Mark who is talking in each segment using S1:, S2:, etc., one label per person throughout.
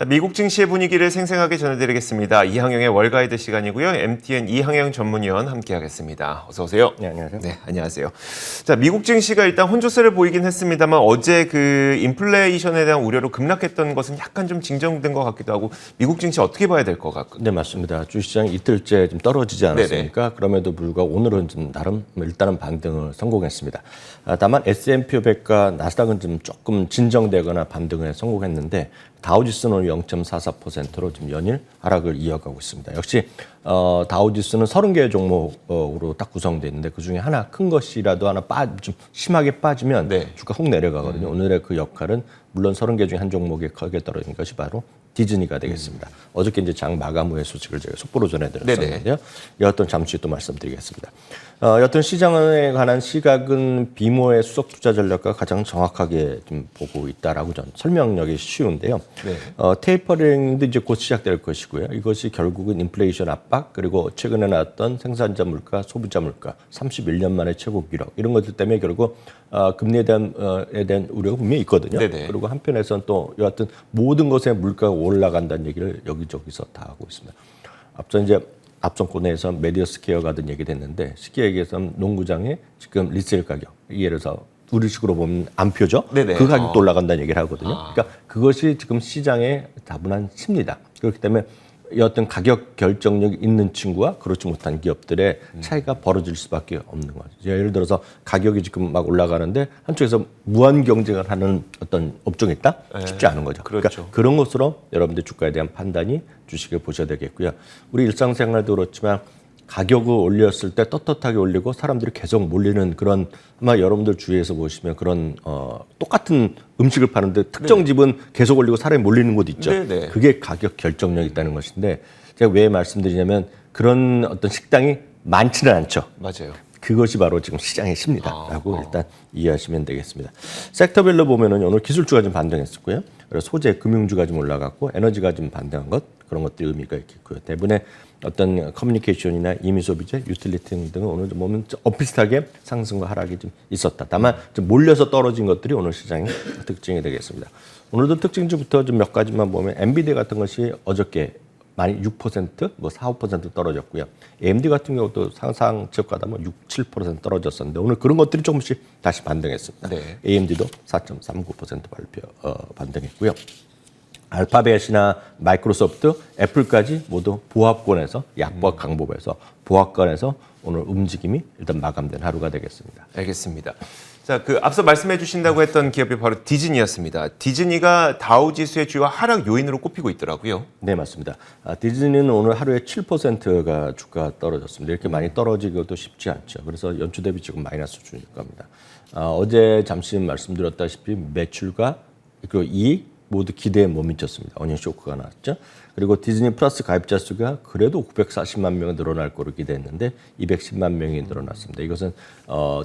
S1: 자, 미국 증시의 분위기를 생생하게 전해드리겠습니다. 이항영의 월가이드 시간이고요. MTN 이항영 전문위원 함께하겠습니다. 어서 오세요.
S2: 네, 안녕하세요.
S1: 네, 안녕하세요. 자, 미국 증시가 일단 혼조세를 보이긴 했습니다만 어제 그 인플레이션에 대한 우려로 급락했던 것은 약간 좀 진정된 것 같기도 하고 미국 증시 어떻게 봐야 될 것 같고?
S2: 네, 맞습니다. 주시장 이틀째 좀 떨어지지 않았습니까?
S1: 네네.
S2: 그럼에도 불구하고 오늘은 좀 나름 일단은 반등을 성공했습니다. 다만 S&P 500과 나스닥은 좀 조금 진정되거나 반등에 성공했는데 다우지수는 0.44%로 지금 연일 하락을 이어가고 있습니다. 역시 다우지수는 30개의 종목으로 딱 구성되어 있는데 그중에 하나 큰 것이라도 하나 좀 심하게 빠지면
S1: 네.
S2: 주가 훅 내려가거든요. 오늘의 그 역할은 물론 30개 중에 한 종목에 크게 떨어진 것이 바로 디즈니가 되겠습니다. 어저께 이제 장 마감 후의 소식을 제가 속보로 전해드렸었는데요. 여하튼 잠시 또 말씀드리겠습니다. 여하튼 시장에 관한 시각은 비모의 수석 투자 전략과 가장 정확하게 좀 보고 있다라고 전 설명력이 쉬운데요.
S1: 네.
S2: 테이퍼링도 이제 곧 시작될 것이고요. 이것이 결국은 인플레이션 압박 그리고 최근에 나왔던 생산자 물가, 소비자 물가, 31년 만에 최고 기록 이런 것들 때문에 결국 금리에 대한 우려가 분명히 있거든요.
S1: 네네.
S2: 그리고 한편에서는 또 여하튼 모든 것에 물가가 올라간다는 얘기를 여기저기서 다 하고 있습니다. 앞선 코너에서 메디어스퀘어 가든 얘기 됐는데 쉽게 얘기해서 농구장의 지금 리세일 가격 예를 들어서 우리식으로 보면 안표죠.
S1: 네네.
S2: 그 가격도 올라간다는 얘기를 하거든요. 그러니까 그것이 지금 시장의 다분한 심리다. 그렇기 때문에 어떤 가격 결정력이 있는 친구와 그렇지 못한 기업들의 차이가 벌어질 수밖에 없는 거죠. 예를 들어서 가격이 지금 막 올라가는데 한쪽에서 무한 경쟁을 하는 어떤 업종이 있다? 쉽지 않은 거죠.
S1: 그렇죠.
S2: 그러니까 그런 것으로 여러분들 주가에 대한 판단이 주식을 보셔야 되겠고요. 우리 일상생활도 그렇지만 가격을 올렸을 때 떳떳하게 올리고 사람들이 계속 몰리는 그런 아마 여러분들 주위에서 보시면 그런 똑같은 음식을 파는데 특정 집은 계속 올리고 사람이 몰리는 곳 있죠.
S1: 네네.
S2: 그게 가격 결정력이 있다는 것인데 제가 왜 말씀드리냐면 그런 어떤 식당이 많지는 않죠.
S1: 맞아요.
S2: 그것이 바로 지금 시장의 심리다라고 일단 이해하시면 되겠습니다. 섹터별로 보면은 오늘 기술주가 좀 반등했었고요. 그리고 소재, 금융주가 좀 올라갔고 에너지가 좀 반등한 것 그런 것들이 의미가 있겠고요. 대부분의 어떤 커뮤니케이션이나 이미소비재, 유틸리티 등은 오늘 좀 보면 비슷하게 상승과 하락이 좀 있었다. 다만 좀 몰려서 떨어진 것들이 오늘 시장의 특징이 되겠습니다. 오늘도 특징주부터 좀 몇 가지만 보면 엔비디아 같은 것이 어저께 많이 6%, 뭐 4, 5% 떨어졌고요. AMD 같은 경우도 상상 지역가다 뭐 6, 7% 떨어졌었는데 오늘 그런 것들이 조금씩 다시 반등했습니다.
S1: 네.
S2: AMD도 4.39% 반등했고요. 알파벳이나 마이크로소프트, 애플까지 모두 보합권에서 약보합 강보에서 보합권에서 오늘 움직임이 일단 마감된 하루가 되겠습니다.
S1: 알겠습니다. 자, 그 앞서 말씀해 주신다고 했던 기업이 바로 디즈니였습니다. 디즈니가 다우지수의 주요 하락 요인으로 꼽히고 있더라고요.
S2: 네, 맞습니다. 디즈니는 오늘 하루에 7%가 주가 떨어졌습니다. 이렇게 많이 떨어지기도 쉽지 않죠. 그래서 연초 대비 지금 마이너스 수준일 겁니다. 어제 잠시 말씀드렸다시피 매출과 그리고 이익 모두 기대에 못 미쳤습니다. 어닝 쇼크가 나왔죠. 그리고 디즈니 플러스 가입자 수가 그래도 940만 명은 늘어날 거로 기대했는데 210만 명이 늘어났습니다. 이것은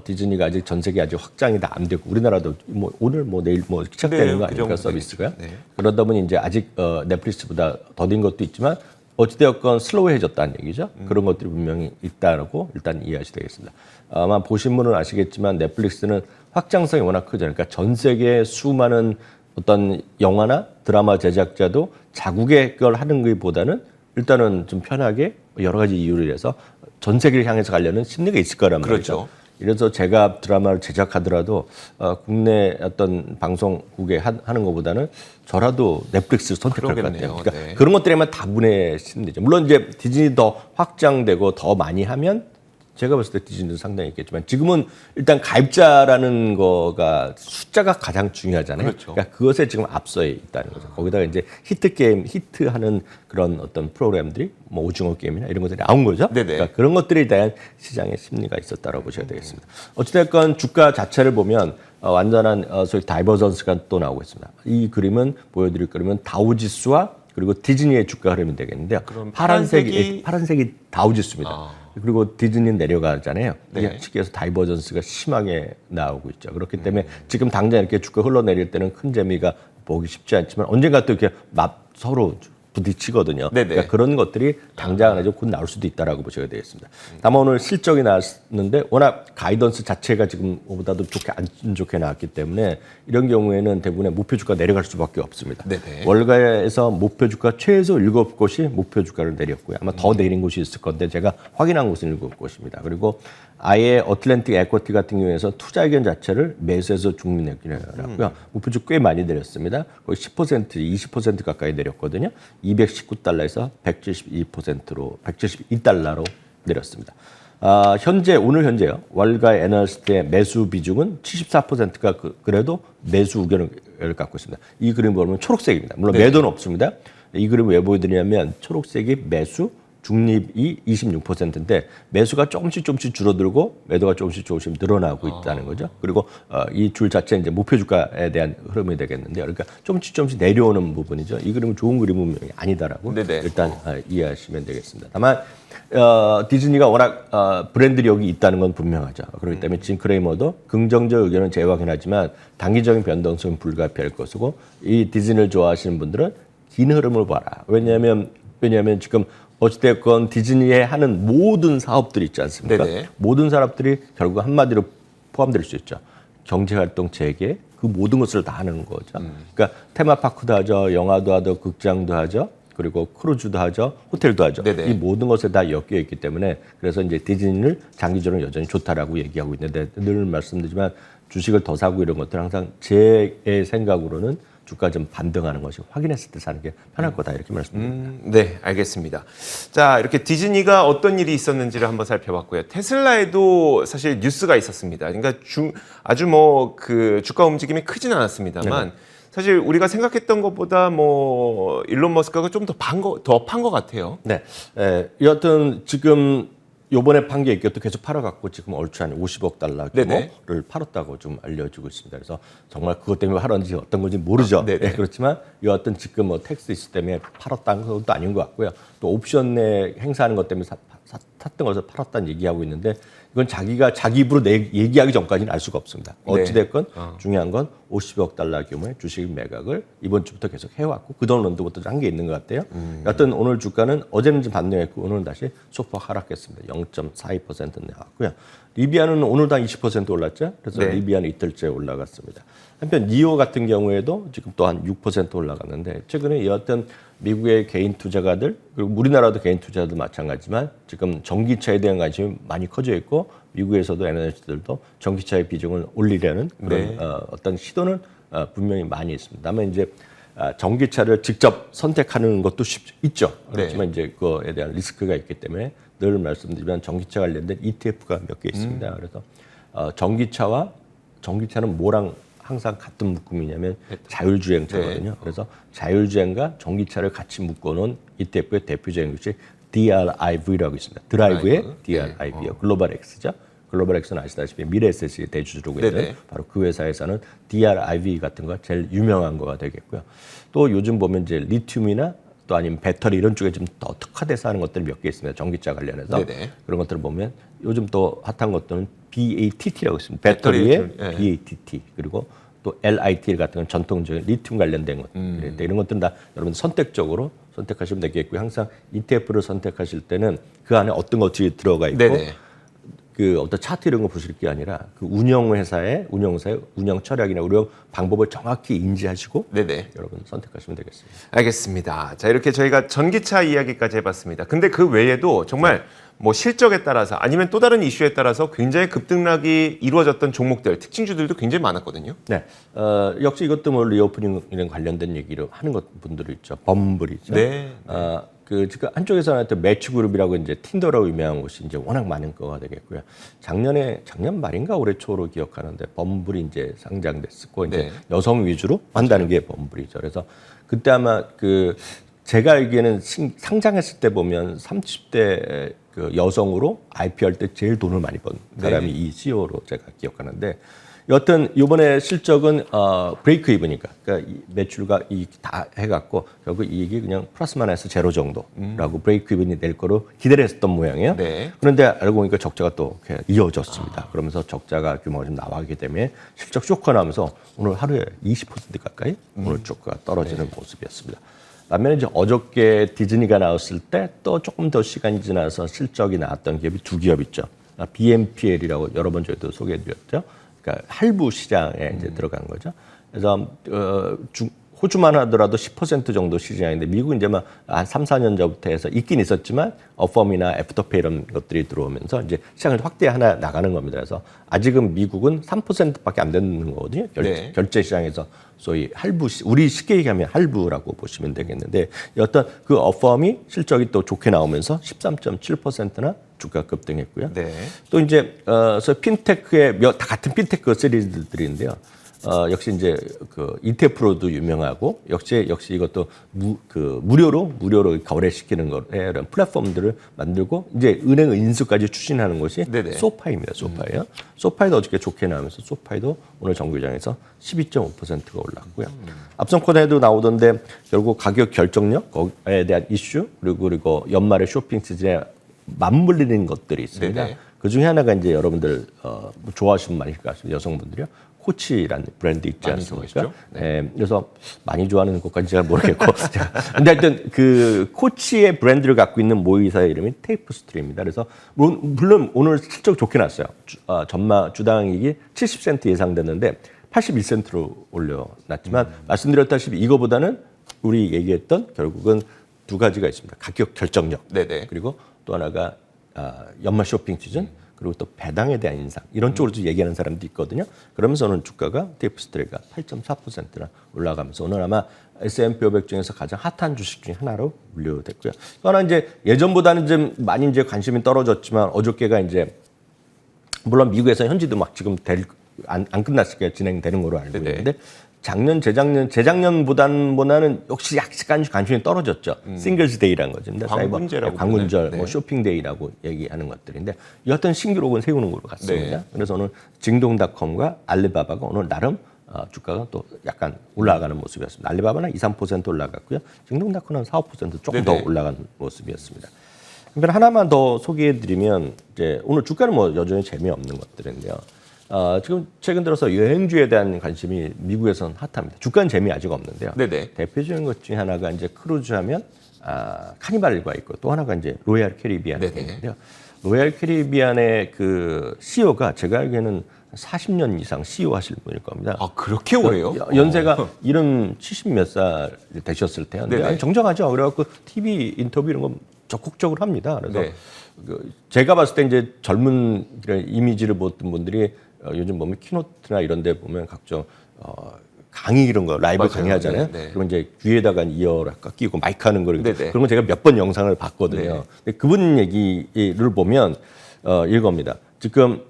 S2: 디즈니가 아직 전 세계 아직 확장이 다 안 되고 우리나라도 뭐 오늘 뭐 내일 뭐 시작되는 거 아닙니까 서비스가?
S1: 네.
S2: 그러다 보니 이제 아직 넷플릭스보다 더딘 것도 있지만 어찌되었건 슬로우해졌다는 얘기죠. 그런 것들이 분명히 있다라고 일단 이해하셔야 되겠습니다. 아마 보신 분은 아시겠지만 넷플릭스는 확장성이 워낙 크잖아요. 그러니까 전 세계 수많은 어떤 영화나 드라마 제작자도 자국의 걸 하는 것보다는 일단은 좀 편하게 여러 가지 이유를 해서 전 세계를 향해서 가려는 심리가 있을 거란 말이죠.
S1: 그렇죠.
S2: 이래서 제가 드라마를 제작하더라도 국내 어떤 방송국에 하는 것보다는 저라도 넷플릭스를 선택할 것 같아요. 그러니까
S1: 네.
S2: 그런 것들에만 다분의 심리죠. 물론 이제 디즈니 더 확장되고 더 많이 하면 제가 봤을 때 디즈니도 상당히 있겠지만 지금은 일단 가입자라는 거가 숫자가 가장 중요하잖아요.
S1: 그렇죠.
S2: 그러니까 그것에 지금 앞서 있다는 거죠. 거기다가 이제 히트 게임, 히트하는 그런 어떤 프로그램들이 뭐 오징어 게임이나 이런 것들이 나온 거죠.
S1: 네네.
S2: 그러니까 그런 것들에 대한 시장의 심리가 있었다라고 보셔야 되겠습니다. 어찌됐건 주가 자체를 보면 완전한 소위 다이버전스가 또 나오고 있습니다. 이 그림은 보여드릴 거라면 다우지수와 그리고 디즈니의 주가 흐름이 되겠는데요.
S1: 그럼
S2: 파란색이 다우지수입니다. 그리고 디즈니 내려가잖아요.
S1: 네.
S2: 이게 쉽게 해서 다이버전스가 심하게 나오고 있죠. 그렇기 때문에 지금 당장 이렇게 주가 흘러내릴 때는 큰 재미가 보기 쉽지 않지만 언젠가 또 이렇게 서로 부딪히거든요.
S1: 네네.
S2: 그러니까 그런 것들이 당장 아니죠. 곧 나올 수도 있다라고 보셔야 되겠습니다. 다만 오늘 실적이 나왔는데 워낙 가이던스 자체가 지금 보다도 안 좋게 나왔기 때문에 이런 경우에는 대부분의 목표 주가 내려갈 수밖에 없습니다.
S1: 네네.
S2: 월가에서 목표 주가 최소 7곳이 목표 주가를 내렸고요. 아마 더 내린 곳이 있을 건데 제가 확인한 곳은 7곳입니다. 그리고 아예 어틀랜틱 에코티 같은 경우에서 투자 의견 자체를 매수해서 중립내기라고요. 목표 주가 꽤 많이 내렸습니다. 거의 10%, 20% 가까이 내렸거든요. 219달러에서 172%로 172달러로 내렸습니다. 오늘 현재요. 월가 애널리스트의 매수 비중은 74%가 그래도 매수 의견을 갖고 있습니다. 이 그림 보면 초록색입니다. 물론
S1: 네.
S2: 매도는 없습니다. 이 그림 왜 보여드리냐면 초록색이 매수, 중립이 26%인데 매수가 조금씩 줄어들고 매도가 조금씩 늘어나고 있다는 거죠. 그리고 이 줄 자체는 이제 목표 주가에 대한 흐름이 되겠는데요. 그러니까 조금씩 내려오는 부분이죠. 이 그림은 좋은 그림은 아니다라고
S1: 네네.
S2: 일단 이해하시면 되겠습니다. 다만 디즈니가 워낙 브랜드력이 있다는 건 분명하죠. 그렇기 때문에 진 크레이머도 긍정적 의견은 재확인하지만 단기적인 변동성은 불가피할 것이고 이 디즈니를 좋아하시는 분들은 긴 흐름을 봐라. 왜냐하면 지금 어찌됐건 디즈니에 하는 모든 사업들이 있지 않습니까?
S1: 네네.
S2: 모든 사업들이 결국 한마디로 포함될 수 있죠. 경제활동 재개, 그 모든 것을 다 하는 거죠. 그러니까 테마파크도 하죠, 영화도 하죠, 극장도 하죠, 그리고 크루즈도 하죠, 호텔도 하죠.
S1: 네네.
S2: 이 모든 것에 다 엮여 있기 때문에 그래서 이제 디즈니를 장기적으로 여전히 좋다라고 얘기하고 있는데 늘 말씀드리지만 주식을 더 사고 이런 것들 항상 제 생각으로는 주가 좀 반등하는 것이 확인했을 때 사는 게 편할 거다 이렇게 말씀드립니다.
S1: 네, 알겠습니다. 자, 이렇게 디즈니가 어떤 일이 있었는지를 한번 살펴봤고요. 테슬라에도 사실 뉴스가 있었습니다. 그러니까 아주 뭐 그 주가 움직임이 크진 않았습니다만 사실 우리가 생각했던 것보다 뭐 일론 머스크가 좀 더 판 것 같아요.
S2: 네, 여하튼 지금 요번에 판 게 이것도 계속 팔아갖고 지금 얼추 한 50억 달러 규모를
S1: 네네.
S2: 팔았다고 좀 알려지고 있습니다. 그래서 정말 그것 때문에 팔았는지 어떤 건지 모르죠.
S1: 네네.
S2: 그렇지만 여하튼 지금 뭐 텍스 이슈 때문에 팔았다는 것도 아닌 것 같고요. 또 옵션 내 행사하는 것 때문에 샀던 것을 팔았다는 얘기하고 있는데 이건 자기가 자기 입으로 얘기하기 전까지는 알 수가 없습니다. 어찌됐건 중요한 건 50억 달러 규모의 주식 매각을 이번 주부터 계속 해왔고 그동안 런드부터 한 게 있는 것 같아요. 여하튼 오늘 주가는 어제는 좀 반등했고 오늘은 다시 소폭 하락했습니다. 0.42% 나왔고요. 리비아는 오늘도 한 20% 올랐죠. 그래서
S1: 네.
S2: 리비아는 이틀째 올라갔습니다. 한편 니오 같은 경우에도 지금 또 한 6% 올라갔는데 최근에 여하튼 미국의 개인 투자가들 그리고 우리나라도 개인 투자자도 마찬가지지만 지금 전기차에 대한 관심이 많이 커져 있고 미국에서도 애널리스트들도 전기차의 비중을 올리려는 그런
S1: 네.
S2: 어떤 시도는 분명히 많이 있습니다. 다만 이제 전기차를 직접 선택하는 것도 있죠. 그렇지만 이제 그거에 대한 리스크가 있기 때문에 늘 말씀드리면 전기차 관련된 ETF가 몇 개 있습니다. 그래서 전기차는 뭐랑 항상 같은 묶음이냐면 자율주행차거든요.
S1: 네.
S2: 그래서 자율주행과 전기차를 같이 묶어놓은 ETF의 대표적인 것이 DRIV라고 있습니다. 드라이브의 DRIV요. 글로벌 X죠. 글로벌 X는 아시다시피 미래에셋이 대주주로 있는
S1: 네네.
S2: 바로 그 회사에서는 DRIV 같은 거 제일 유명한 거가 되겠고요. 또 요즘 보면 이제 리튬이나 또 아니면 배터리 이런 쪽에 좀 더 특화돼서 하는 것들이 몇 개 있습니다. 전기차 관련해서
S1: 네네.
S2: 그런 것들을 보면 요즘 또 핫한 것들은 BATT라고 있습니다. 배터리의
S1: 네.
S2: BATT 그리고 또 LIT 같은 건 전통적인 리튬 관련된 것들 이런 것들은 다 여러분 선택적으로 선택하시면 되겠고요. 항상 ETF를 선택하실 때는 그 안에 어떤 것들이 들어가 있고
S1: 네네.
S2: 그 어떤 차트 이런 거 보실 게 아니라 그 운영사의 운영 철학이나 운영 방법을 정확히 인지하시고
S1: 네네.
S2: 여러분 선택하시면 되겠습니다.
S1: 알겠습니다. 자, 이렇게 저희가 전기차 이야기까지 해봤습니다. 근데 그 외에도 정말 뭐 실적에 따라서 아니면 또 다른 이슈에 따라서 굉장히 급등락이 이루어졌던 종목들, 특징주들도 굉장히 많았거든요.
S2: 네, 역시 이것도 뭐 리오프닝이랑 관련된 얘기를 하는 분들이 있죠. 범블이죠.
S1: 네.
S2: 그 지금 한쪽에서는 또 매치그룹이라고 이제 틴더라고 유명한 곳이 이제 워낙 많은 거가 되겠고요. 작년 말인가 올해 초로 기억하는데 범블이 이제 상장됐었고 이제
S1: 네.
S2: 여성 위주로 한다는 게 범블이죠. 그래서 그때 아마 그 제가 알기에는 상장했을 때 보면 30대 그 여성으로 IPO 할 때 제일 돈을 많이 번 사람이 이 CEO로 제가 기억하는데 여튼 이번에 실적은 브레이크 이브니까 그러니까 매출과 이익 다 해갖고 결국 이익이 그냥 플러스 마이너스 제로 정도라고 브레이크 이브니 될 거로 기대를 했었던 모양이에요.
S1: 네.
S2: 그런데 알고 보니까 적자가 또 이어졌습니다. 그러면서 적자가 규모가 좀 나가기 때문에 실적 쇼크가 나면서 오늘 하루에 20% 가까이 오늘 주가가 떨어지는 모습이었습니다. 반면에 이제 어저께 디즈니가 나왔을 때 또 조금 더 시간이 지나서 실적이 나왔던 기업이 두 기업 있죠. BNPL이라고 여러 번 저희도 소개해드렸죠. 그러니까 할부 시장에 이제 들어간 거죠. 그래서 호주만 하더라도 10% 정도 시장인데 미국은 이제 막 한 3, 4년 전부터 해서 있긴 있었지만 어펌이나 애프터페이 이런 것들이 들어오면서 이제 시장을 확대 하나 나가는 겁니다. 그래서 아직은 미국은 3%밖에 안 되는 거거든요. 결제 시장에서 소위 할부, 우리 쉽게 얘기하면 할부라고 보시면 되겠는데 어떤 그 어펌이 실적이 또 좋게 나오면서 13.7%나 주가 급등했고요.
S1: 네.
S2: 또 이제 핀테크의 다 같은 핀테크 시리즈들인데요. 역시 이제 그 ETF로도 유명하고 역시 이것도 무료로 거래시키는 거에 이런 플랫폼들을 만들고 이제 은행 인수까지 추진하는 것이
S1: 네네.
S2: 소파이입니다. 소파이요. 소파이도 어저께 좋게 나오면서 소파이도 오늘 정규장에서 12.5%가 올랐고요. 앞선 코너에도 나오던데 결국 가격 결정력에 대한 이슈 그리고 연말에 쇼핑 시즌에 맞물리는 것들이 있습니다.
S1: 네네.
S2: 그 중에 하나가 이제 여러분들 좋아하시는 많이 것 같습니다. 여성분들이요. 코치라는 브랜드 있지 않습니까? 네. 그래서 많이 좋아하는 것까지 제가 모르겠고. 근데 하여튼 그 코치의 브랜드를 갖고 있는 모의사의 이름이 테이프스트리입니다. 그래서 물론 오늘 실적 좋게 났어요. 주당이익이 70센트 예상됐는데 81센트로 올려놨지만 말씀드렸다시피 이거보다는 우리 얘기했던 결국은 두 가지가 있습니다. 가격 결정력.
S1: 네네.
S2: 그리고 또 하나가 연말 쇼핑 시즌. 그리고 또 배당에 대한 인상 이런 쪽으로도 얘기하는 사람도 있거든요. 그러면서 오늘 주가가 테이프스트레이가 8.4%나 올라가면서 오늘 아마 S&P 500 중에서 가장 핫한 주식 중에 하나로 분류됐고요. 또 하나 이제 예전보다는 좀 많이 이제 관심이 떨어졌지만 어저께가 이제 물론 미국에서 현지도 막 지금 안 끝났으니까 진행되는 걸로 알고 있는데 재작년보다는 역시 약간 관심이 떨어졌죠. 싱글스 데이라는 거죠.
S1: 광군제라고
S2: 광군절,
S1: 네.
S2: 쇼핑 데이라고 얘기하는 것들인데 여하튼 신기록은 세우는 걸로 같습니다.
S1: 네.
S2: 그래서 오늘 징동닷컴과 알리바바가 오늘 나름 주가가 또 약간 올라가는 모습이었습니다. 알리바바는 2, 3% 올라갔고요. 징동닷컴은 4, 5% 조금
S1: 네네.
S2: 더 올라간 모습이었습니다. 그러면 하나만 더 소개해드리면 이제 오늘 주가는 뭐 여전히 재미없는 것들인데요. 지금 최근 들어서 여행주에 대한 관심이 미국에서는 핫합니다. 주가는 재미 아직 없는데요.
S1: 네네.
S2: 대표적인 것 중에 하나가 이제 크루즈하면 카니발과 있고 또 하나가 이제 로얄 캐리비안이 있는데요. 로얄 캐리비안의 그 CEO가 제가 알기에는 40년 이상 CEO 하실 분일 겁니다.
S1: 아, 그렇게 오래요?
S2: 연세가 70 몇 살 되셨을 텐데
S1: 네네.
S2: 정정하죠. 그래갖고 TV 인터뷰 이런 거 적극적으로 합니다. 그래서
S1: 네.
S2: 제가 봤을 때 이제 젊은 이런 이미지를 보던 분들이 요즘 보면 키노트나 이런 데 보면 각종 강의 이런 거 라이브
S1: 맞아요.
S2: 강의하잖아요.
S1: 네, 네.
S2: 그러면 이제 귀에다가 이어를 끼고 마이크 하는 거
S1: 네, 네.
S2: 그런 거 제가 몇 번 영상을 봤거든요.
S1: 네.
S2: 근데 그분 얘기를 보면 이겁니다. 지금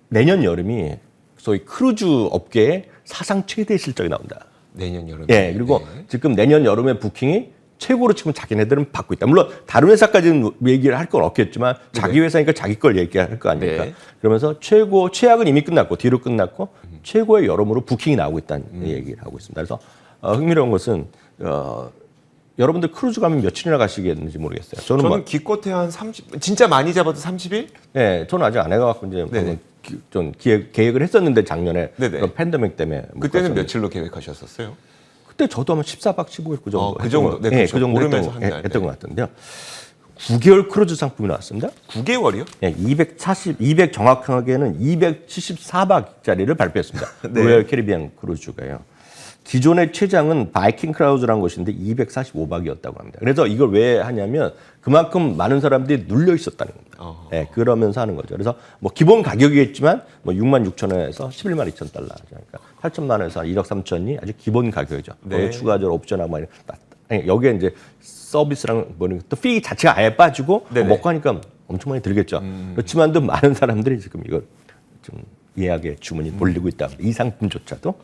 S2: 내년 여름이 소위 크루즈 업계의 사상 최대 실적이 나온다.
S1: 내년 여름에.
S2: 예, 그리고
S1: 네.
S2: 지금 내년 여름에 부킹이 최고로 지금 자기네들은 받고 있다. 물론 다른 회사까지는 얘기를 할 건 없겠지만 자기 회사니까 자기 걸 얘기할 거 아닙니까?
S1: 네.
S2: 그러면서 최악은 이미 끝났고 뒤로 끝났고 최고의 여름으로 부킹이 나오고 있다는 얘기를 하고 있습니다. 그래서 흥미로운 것은 여러분들 크루즈 가면 며칠이나 가시겠는지 모르겠어요.
S1: 저는 기껏해 한 30, 진짜 많이 잡아도 30일?
S2: 네, 저는 아직 안 해가지고 이제
S1: 네네.
S2: 좀 계획을 했었는데 작년에
S1: 네네.
S2: 그런 팬데믹 때문에 못
S1: 그때는
S2: 갔었는데.
S1: 며칠로 계획하셨었어요?
S2: 그때 저도 아마 14박 15일 그 정도
S1: 그 정도. 네, 그렇죠.
S2: 그 정도
S1: 오르면서 한 달.
S2: 했던 것 같은데요. 9개월 크루즈 상품이 나왔습니다.
S1: 9개월이요?
S2: 네, 200 정확하게는 274박짜리를 발표했습니다.
S1: 네.
S2: 로얄 캐리비안 크루즈가요. 기존의 최장은 바이킹 크라우즈라는 곳인데 245박이었다고 합니다. 그래서 이걸 왜 하냐면 그만큼 많은 사람들이 눌려 있었다는 겁니다. 네, 그러면서 하는 거죠. 그래서 뭐 기본 가격이겠지만 뭐 6만 6천 원에서 11만 2천 달러, 그러니까 8천만 원에서 1억 3천이 아주 기본 가격이죠.
S1: 네.
S2: 추가적으로 옵션하고 막 여기에 이제 서비스랑 뭐는 또 피 자체가 아예 빠지고
S1: 네네.
S2: 먹고 하니까 엄청 많이 들겠죠. 그렇지만도 많은 사람들이 지금 이걸 좀 예약의 주문이 몰리고 있다. 이 상품조차도.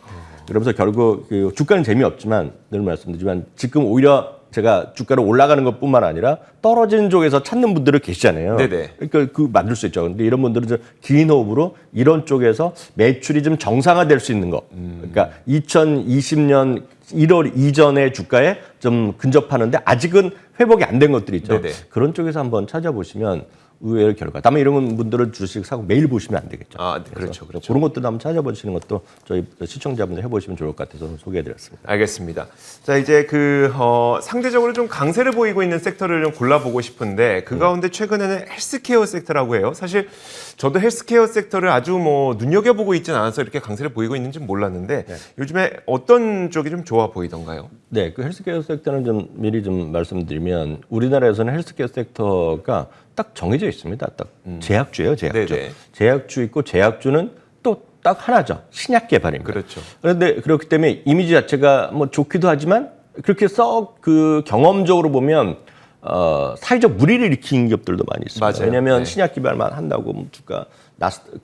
S2: 그러면서 결국 그 주가는 재미없지만 늘 말씀드리지만 지금 오히려 제가 주가를 올라가는 것뿐만 아니라 떨어지는 쪽에서 찾는 분들을 계시잖아요.
S1: 네네.
S2: 그러니까 그 만들 수 있죠. 근데 이런 분들은 긴 호흡으로 이런 쪽에서 매출이 좀 정상화될 수 있는 거. 그러니까 2020년 1월 이전의 주가에 좀 근접하는데 아직은 회복이 안 된 것들이 있죠.
S1: 네네.
S2: 그런 쪽에서 한번 찾아보시면 의외의 결과. 다만 이런 분들은 주식 사고 매일 보시면 안 되겠죠.
S1: 아, 그렇죠, 그렇죠.
S2: 그런 것도 한번 찾아보시는 것도 저희 시청자분들 해보시면 좋을 것 같아서 소개해드렸습니다.
S1: 알겠습니다. 자, 이제 상대적으로 좀 강세를 보이고 있는 섹터를 좀 골라보고 싶은데 그 가운데 최근에는 헬스케어 섹터라고 해요. 사실 저도 헬스케어 섹터를 아주 눈여겨보고 있지는 않아서 이렇게 강세를 보이고 있는지 몰랐는데 요즘에 어떤 쪽이 좀 좋아 보이던가요?
S2: 네, 그 헬스케어 섹터는 좀 미리 좀 말씀드리면 우리나라에서는 헬스케어 섹터가 딱 정해져 있습니다. 딱 제약주예요, 제약주.
S1: 네네.
S2: 제약주 있고 제약주는 또 딱 하나죠. 신약 개발입니다.
S1: 그렇죠.
S2: 그런데 그렇기 때문에 이미지 자체가 좋기도 하지만 그렇게 썩 그 경험적으로 보면 사회적 무리를 일으킨 기업들도 많이 있습니다.
S1: 맞아요.
S2: 왜냐하면
S1: 네.
S2: 신약 개발만 한다고 주가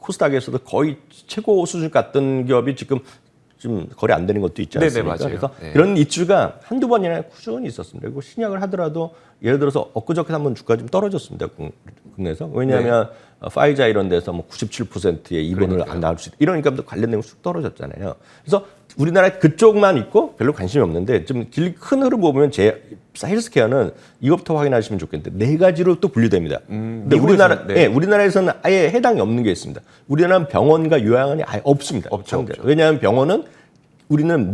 S2: 코스닥에서도 거의 최고 수준 갔던 기업이 지금 좀 거래 안 되는 것도 있지
S1: 네네,
S2: 않습니까?
S1: 맞아요.
S2: 그래서
S1: 네.
S2: 이런 이슈가 한두 번이나 꾸준히 있었습니다. 그리고 신약을 하더라도 예를 들어서 엊그저께 한번 주가 좀 떨어졌습니다. 국내에서. 왜냐하면 파이자 이런 데서 97%의 입원을
S1: 그러니까요.
S2: 안 나올 수 있다. 이러니까 관련 내용 쑥 떨어졌잖아요. 그래서 우리나라 그쪽만 있고 별로 관심이 없는데 좀 큰 흐름 보면 헬스케어는 이것부터 확인하시면 좋겠는데 네 가지로 또 분류됩니다. 근데
S1: 미국에서는,
S2: 우리나라에서는 아예 해당이 없는 게 있습니다. 우리나라는 병원과 요양원이 아예 없습니다.
S1: 없죠.
S2: 왜냐하면 병원은 우리는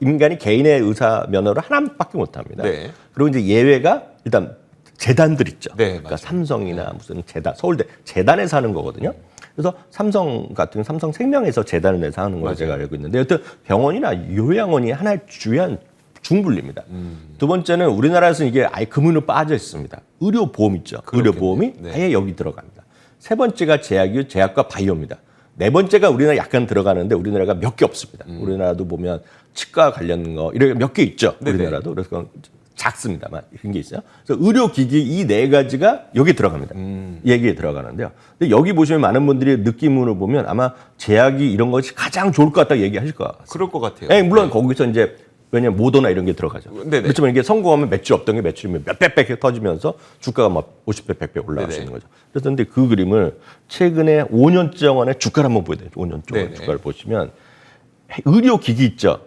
S2: 인간이 개인의 의사 면허를 하나밖에 못 합니다.
S1: 네.
S2: 그리고 이제 예외가 일단 재단들 있죠.
S1: 네,
S2: 그러니까
S1: 맞아요.
S2: 삼성이나 무슨 재단, 서울대 재단에서 하는 거거든요. 그래서 삼성 같은 삼성생명에서 재단을 내서 하는 걸로 제가 알고 있는데 여튼 병원이나 요양원이 하나의 주요한 중분리입니다. 두 번째는 우리나라에서는 이게 아예 금으로 빠져 있습니다. 의료보험 있죠.
S1: 그렇겠네요.
S2: 의료보험이
S1: 네.
S2: 아예 여기 들어갑니다. 세 번째가 제약과 바이오입니다. 네 번째가 우리나라 약간 들어가는데 우리나라가 몇 개 없습니다. 우리나라도 보면 치과 관련 거 이렇게 몇 개 있죠.
S1: 네네.
S2: 우리나라도 그래서 그건 작습니다만 이런 게 있어요. 그래서 의료기기 이 네 가지가 여기 들어갑니다. 얘기에 들어가는데요. 근데 여기 보시면 많은 분들이 느낌으로 보면 아마 제약이 이런 것이 가장 좋을 것 같다 얘기하실 것 같아요.
S1: 그럴 것 같아요.
S2: 네, 물론 거기서 이제 왜냐면 모더나 이런 게 들어가죠.
S1: 네네.
S2: 그렇지만 이게 성공하면 매출 없던 게 매출이 몇백 배 터지면서 주가가 막 50배, 100배 올라갈 수
S1: 네네.
S2: 있는 거죠. 그래서 근데 그 그림을 최근에 5년 동안의 주가를 한번 보여야 돼요. 5년 동안
S1: 네네.
S2: 주가를 보시면 의료기기 있죠.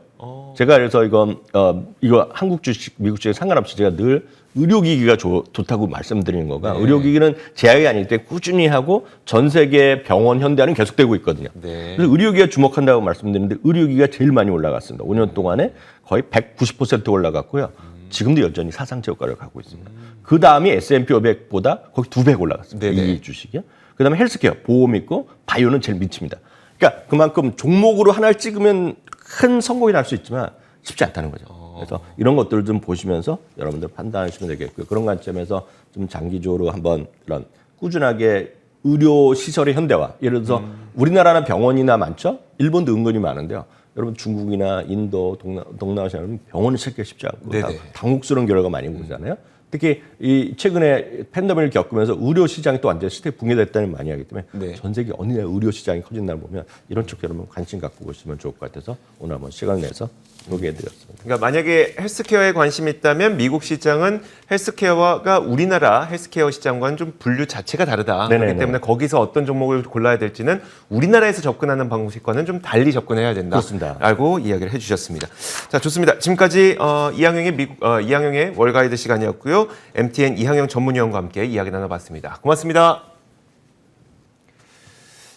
S2: 제가 그래서 이거 한국 주식, 미국 주식 상관없이 제가 늘 의료기기가 좋다고 말씀드리는 거가
S1: 네.
S2: 의료기기는 제약이 아닐 때 꾸준히 하고 전 세계 병원 현대화는 계속되고 있거든요.
S1: 네.
S2: 그래서 의료기기가 주목한다고 말씀드리는데 의료기기가 제일 많이 올라갔습니다. 5년 동안에 거의 190% 올라갔고요. 지금도 여전히 사상 최고가를 가고 있습니다. 그 다음이 S&P 500보다 거의 2배 올라갔습니다.
S1: 네네.
S2: 이 주식이요. 그 다음에 헬스케어, 보험 있고 바이오는 제일 미칩니다. 그러니까 그만큼 종목으로 하나를 찍으면 큰 성공이 날 수 있지만 쉽지 않다는 거죠. 그래서 이런 것들을 좀 보시면서 여러분들 판단하시면 되겠고요. 그런 관점에서 좀 장기적으로 한번 이런 꾸준하게 의료 시설의 현대화. 예를 들어서 우리나라는 병원이나 많죠. 일본도 은근히 많은데요. 여러분 중국이나 인도, 동남아시아는 병원을 찾기가 쉽지 않고
S1: 네네.
S2: 당혹스러운 결과가 많이 보잖아요. 특히 이 최근에 팬데믹을 겪으면서 의료 시장이 또 완전 시대 붕괴됐다는 많이 하기 때문에
S1: 네.
S2: 전 세계 어느 나라 의료 시장이 커진다를 보면 이런 쪽 여러분 관심 갖고 보시면 좋을 것 같아서 오늘 한번 시간을 내서 소개해드렸습니다.
S1: 그러니까 만약에 헬스케어에 관심이 있다면 미국 시장은 헬스케어가 우리나라 헬스케어 시장과는 좀 분류 자체가 다르다.
S2: 네네네.
S1: 그렇기 때문에 거기서 어떤 종목을 골라야 될지는 우리나라에서 접근하는 방식과는 좀 달리 접근해야 된다.
S2: 그렇습니다.
S1: 라고 이야기를 해주셨습니다. 자, 좋습니다. 지금까지 이항영의 월가이드 시간이었고요. MTN 이항영 전문위원과 함께 이야기 나눠봤습니다. 고맙습니다.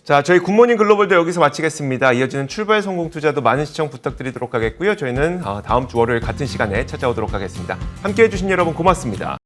S1: 자, 저희 굿모닝 글로벌도 여기서 마치겠습니다. 이어지는 출발 성공 투자도 많은 시청 부탁드리도록 하겠고요. 저희는 다음 주 월요일 같은 시간에 찾아오도록 하겠습니다. 함께해 주신 여러분 고맙습니다.